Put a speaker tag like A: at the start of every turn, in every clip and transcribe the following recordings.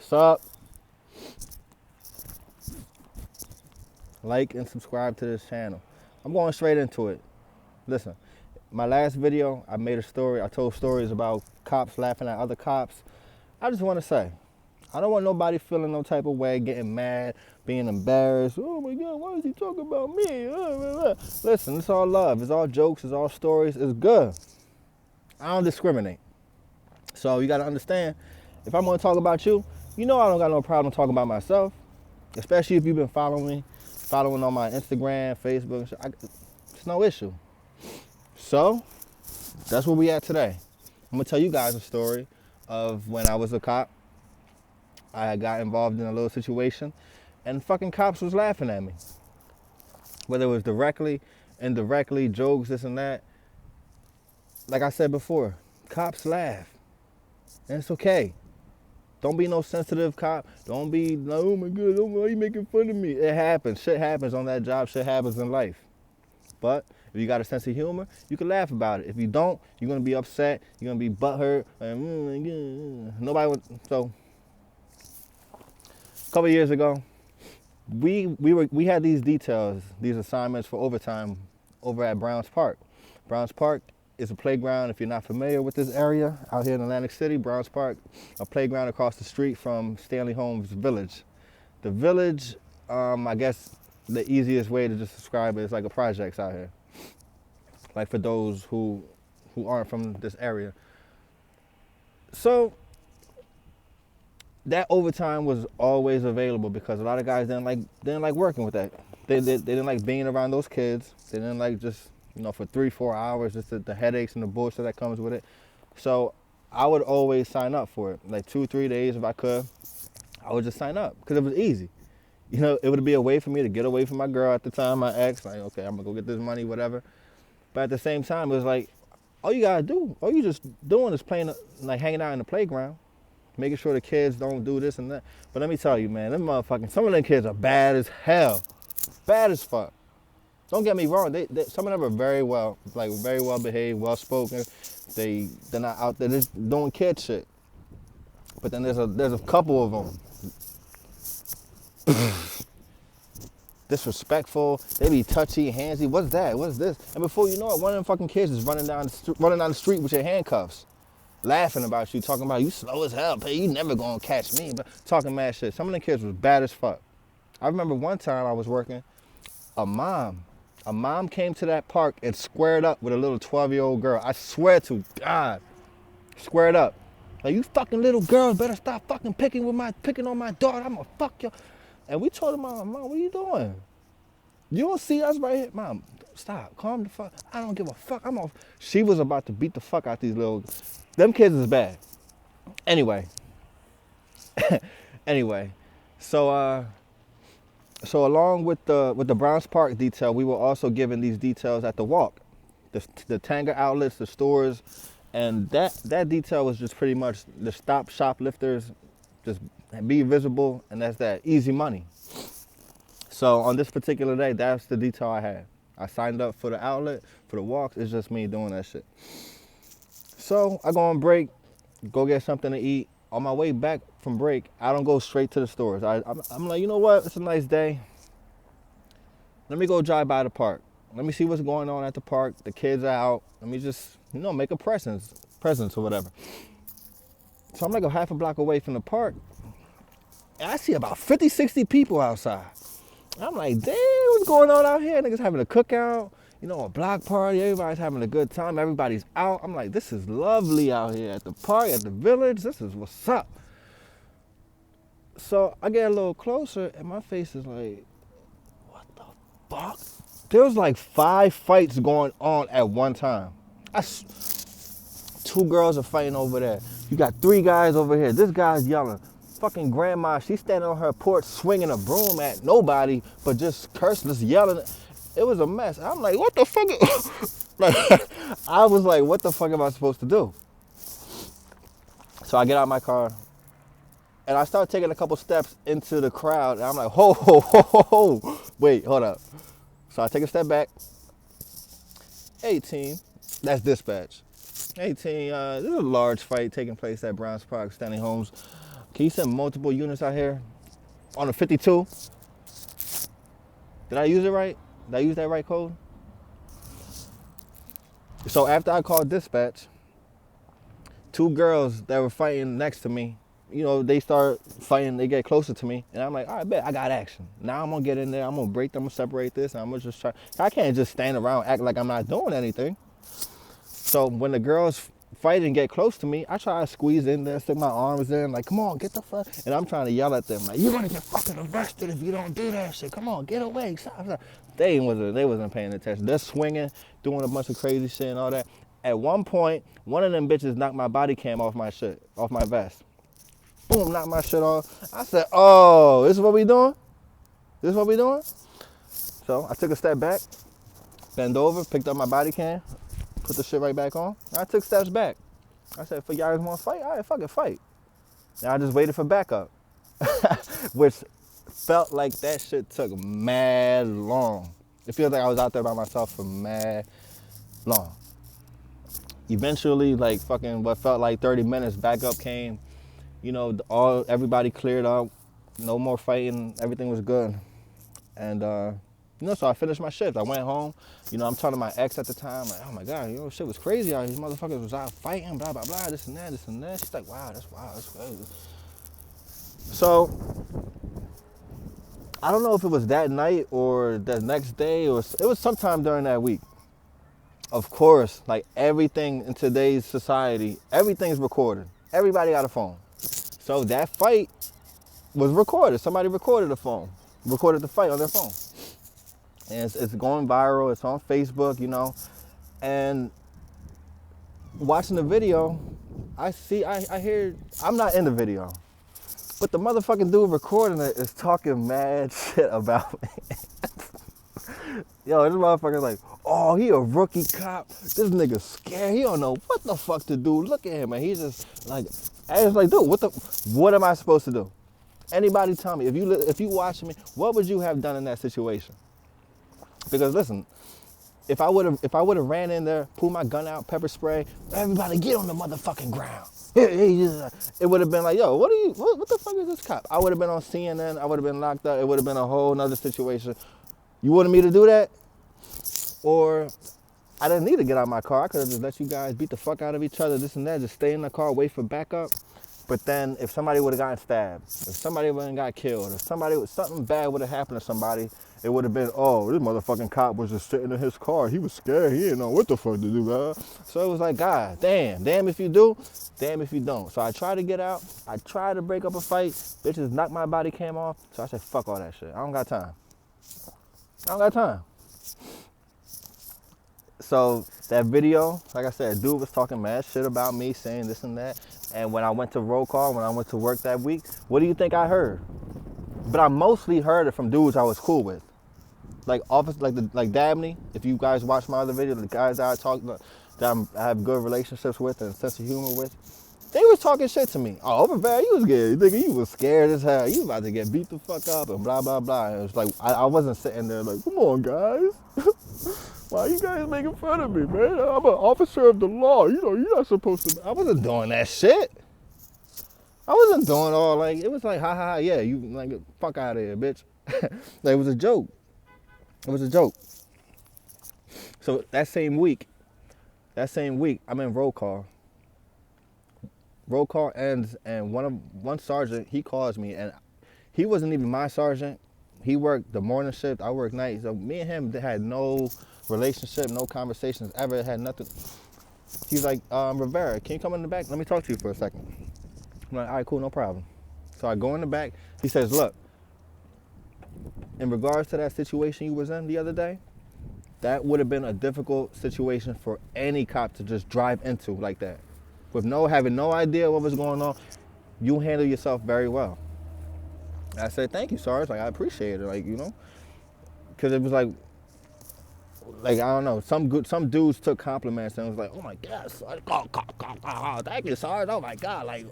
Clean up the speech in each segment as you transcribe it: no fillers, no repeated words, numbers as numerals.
A: What's up? Like and subscribe to this channel. I'm going straight into it. Listen, my last video, I made a story. I told stories about cops laughing at other cops. I just want to say, I don't want nobody feeling no type of way, getting mad, being embarrassed. Oh my God, why is he talking about me? Listen, it's all love. It's all jokes. It's all stories. It's good. I don't discriminate. So you got to understand, if I'm going to talk about you, you know I don't got no problem talking about myself, especially if you've been following me, following on my Instagram, Facebook. It's no issue. So that's where we at today. I'm going to tell you guys a story of when I was a cop. I got involved in a little situation, and fucking cops was laughing at me. Whether it was directly, indirectly, jokes, this and that. Like I said before, cops laugh. And it's okay. Don't be no sensitive cop. Don't be, oh my God, why are you making fun of me? It happens. Shit happens on that job. Shit happens in life. But if you got a sense of humor, you can laugh about it. If you don't, you're going to be upset. You're going to be butthurt. And, nobody would. So, a couple of years ago, we had these details, these assignments for overtime over at Browns Park. Browns Park is a playground. If you're not familiar with this area out here in Atlantic City, Browns Park, a playground across the street from Stanley Holmes village. The village, I guess the easiest way to just describe it is like a projects out here. Like for those who aren't from this area. So that overtime was always available because a lot of guys didn't like working with that. They didn't like being around those kids. They didn't like just, for 3-4 hours, just the headaches and the bullshit that comes with it. So I would always sign up for it. Like 2-3 days if I could, I would just sign up because it was easy. It would be a way for me to get away from my girl at the time, my ex. Like, okay, I'm gonna go get this money, whatever. But at the same time, it was like, all you gotta do, all you just doing is playing, like hanging out in the playground, making sure the kids don't do this and that. But let me tell you, man, some of them kids are bad as hell, bad as fuck. Don't get me wrong. Some of them are very well behaved, well spoken. They're not out there just doing kid shit. But then there's a couple of them disrespectful. They be touchy, handsy. What's that? What's this? And before you know it, one of them fucking kids is running down the street with your handcuffs, laughing about you, talking about you slow as hell. Hey, you never gonna catch me. But talking mad shit. Some of them kids was bad as fuck. I remember one time I was working. A mom came to that park and squared up with a little 12-year-old girl. I swear to God, squared up. Like, you fucking little girls better stop fucking picking on my daughter. I'm gonna fuck you. And we told her, Mom, what are you doing? You don't see us right here? Mom, stop, calm the fuck. I don't give a fuck. I'm off. She was about to beat the fuck out these them kids is bad. Anyway, So along with the Browns Park detail, we were also given these details at the walk, the Tanger outlets, the stores, and that detail was just pretty much the stop shoplifters, just be visible, and that's that easy money. So on this particular day, that's the detail I had. I signed up for the outlet, for the walks. It's just me doing that shit. So I go on break, go get something to eat. On my way back from break, I don't go straight to the stores. I'm like, you know what? It's a nice day. Let me go drive by the park. Let me see what's going on at the park. The kids are out. Let me just, make a presence or whatever. So I'm like a half a block away from the park. And I see about 50, 60 people outside. I'm like, damn, what's going on out here? Niggas having a cookout, a block party. Everybody's having a good time. Everybody's out. I'm like, this is lovely out here at the park, at the village. This is what's up. So I get a little closer, and my face is like, what the fuck? There was like 5 fights going on at one time. 2 girls are fighting over there. You got 3 guys over here. This guy's yelling. Fucking grandma, she's standing on her porch swinging a broom at nobody, but just cursing, just yelling. It was a mess. I'm like, what the fuck? I was like, what the fuck am I supposed to do? So I get out of my car, and I start taking a couple steps into the crowd, and I'm like, ho, ho, ho, ho, ho. Wait, hold up. So I take a step back. 18, that's dispatch. 18, there's a large fight taking place at Browns Park. Stanley Holmes Can you send multiple units out here on a 52? Did I use it right? Did I use that right code? So after I called dispatch, 2 girls that were fighting next to me, you know, they start fighting, they get closer to me, and I'm like, all right, bet, I got action. Now I'm gonna get in there, I'm gonna break them, I'm gonna separate this, and I'm gonna just try. I can't just stand around and act like I'm not doing anything. So when the girls fight and get close to me, I try to squeeze in there, stick my arms in, like, come on, get the fuck. And I'm trying to yell at them, like, you're gonna get fucking arrested if you don't do that shit. Come on, get away. Stop. They wasn't paying attention. They're swinging, doing a bunch of crazy shit and all that. At one point, one of them bitches knocked my body cam off my shit, off my vest. Boom, knocked my shit off. I said, oh, this is what we doing? This is what we doing? So I took a step back, bend over, picked up my body cam, put the shit right back on. I took steps back. I said, for y'all want to fight? All right, fucking fight. And I just waited for backup, which felt like that shit took mad long. It feels like I was out there by myself for mad long. Eventually, like fucking what felt like 30 minutes, backup came. You know, everybody cleared up. No more fighting. Everything was good. And you know, so I finished my shift. I went home. You know, I'm talking to my ex at the time, like, oh my God, you know, shit was crazy out here. These motherfuckers was out fighting, blah, blah, blah, this and that, this and that. She's like, wow, that's crazy. So, I don't know if it was that night or the next day, or it was sometime during that week. Of course, like everything in today's society, everything's recorded. Everybody got a phone. So that fight was recorded. Somebody recorded the fight on their phone. And it's going viral. It's on Facebook, you know. And watching the video, I hear, I'm not in the video, but the motherfucking dude recording it is talking mad shit about me. Yo, this motherfucker's like, oh, he a rookie cop. This nigga scared. He don't know what the fuck to do. Look at him, and he's just like, I was like, dude, what am I supposed to do? Anybody tell me, if you watching me, what would you have done in that situation? Because listen, if I would have ran in there, pulled my gun out, pepper spray, everybody get on the motherfucking ground. It would have been like, yo, what the fuck is this cop? I would have been on CNN. I would have been locked up. It would have been a whole nother situation. You wanted me to do that? Or I didn't need to get out of my car. I could have just let you guys beat the fuck out of each other, this and that, just stay in the car, wait for backup. But then if somebody would have gotten stabbed, if somebody would have got killed, if something bad would have happened to somebody, it would have been, oh, this motherfucking cop was just sitting in his car. He was scared. He didn't know what the fuck to do, man. So it was like, God, damn if you do, damn if you don't. So I tried to get out. I tried to break up a fight. Bitches knocked my body cam off. So I said, fuck all that shit. I don't got time. So that video, like I said, dude was talking mad shit about me, saying this and that. And when I went to roll call, when I went to work that week, what do you think I heard? But I mostly heard it from dudes I was cool with. Like like Dabney, if you guys watch my other video, the guys that I have good relationships with and a sense of humor with, they was talking shit to me. Oh, Overbear, you was scared. Nigga, you was scared as hell. You about to get beat the fuck up and blah, blah, blah. And it was like, I wasn't sitting there like, come on, guys. Why are you guys making fun of me, man? I'm an officer of the law. You know, you're not supposed to. I wasn't doing that shit. I wasn't doing all like, it was like, ha, ha, ha, yeah, you like, fuck out of here, bitch. Like, it was a joke. It was a joke. So that same week, I'm in roll call. Roll call ends, and one sergeant, he calls me, and he wasn't even my sergeant. He worked the morning shift, I worked night. So me and him had no relationship, no conversations ever, had nothing. He's like, Rivera, can you come in the back? Let me talk to you for a second. I'm like, all right, cool, no problem. So I go in the back. He says, look, in regards to that situation you was in the other day, that would have been a difficult situation for any cop to just drive into like that. With having no idea what was going on, you handle yourself very well. I said, thank you, Sarge. Like, I appreciate it. Like, you know, because it was like I don't know. Some dudes took compliments and was like, oh my God, Sarge, thank you, Sarge. Oh my God, like,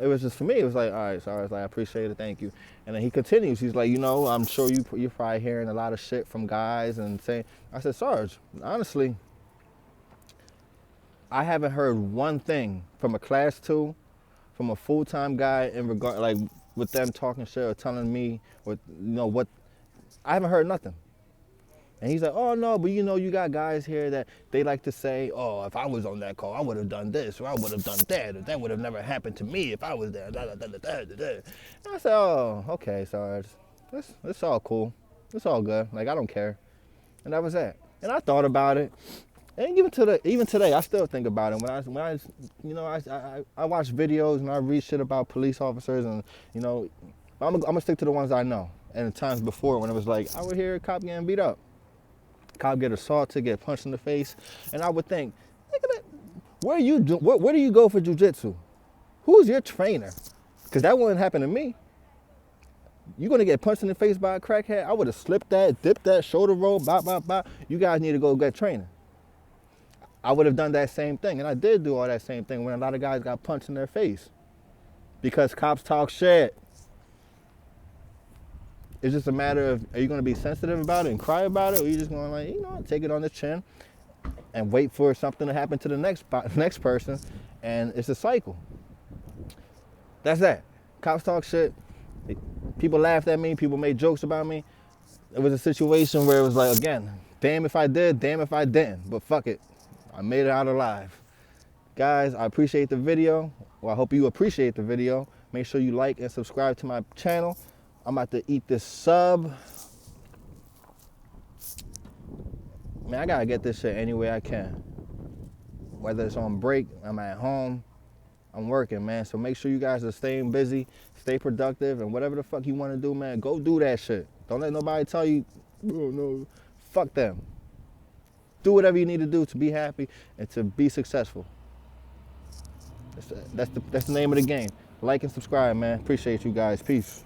A: it was just for me. It was like, all right, Sarge, like, I appreciate it, thank you. And then he continues. He's like, you know, I'm sure you're probably hearing a lot of shit from guys and saying. I said, Sarge, honestly, I haven't heard one thing from a class 2 from a full-time guy in regard, like with them talking shit or telling me, or what. I haven't heard nothing. And he's like, oh no, but you got guys here that they like to say, oh, if I was on that call, I would have done this, or I would have done that, or that would have never happened to me if I was there. Da, da, da, da, da, da. And I said, oh, okay, so it's all cool. It's all good. Like, I don't care. And that was it. And I thought about it. And even today, I still think about it. When I watch videos and I read shit about police officers, and I'm gonna stick to the ones I know. And the times before when it was like, I would hear a cop getting beat up, cop get assaulted, get punched in the face, and I would think, where do you go for jujitsu? Who's your trainer? Because that wouldn't happen to me. You're gonna get punched in the face by a crackhead. I would have slipped that, dipped that, shoulder roll, bop, bop, bop. You guys need to go get training. I would have done that same thing, and I did do all that same thing when a lot of guys got punched in their face because cops talk shit. It's just a matter of, are you going to be sensitive about it and cry about it, or are you just going to take it on the chin and wait for something to happen to the next person, and it's a cycle. That's that. Cops talk shit. People laughed at me. People made jokes about me. It was a situation where it was like, again, damn if I did, damn if I didn't, but fuck it. I made it out alive. Guys, I appreciate the video. Well, I hope you appreciate the video. Make sure you like and subscribe to my channel. I'm about to eat this sub. Man, I gotta get this shit any way I can. Whether it's on break, I'm at home, I'm working, man. So make sure you guys are staying busy, stay productive, and whatever the fuck you wanna do, man, go do that shit. Don't let nobody tell you, oh no, fuck them. Do whatever you need to do to be happy and to be successful. That's the name of the game. Like and subscribe, man. Appreciate you guys. Peace.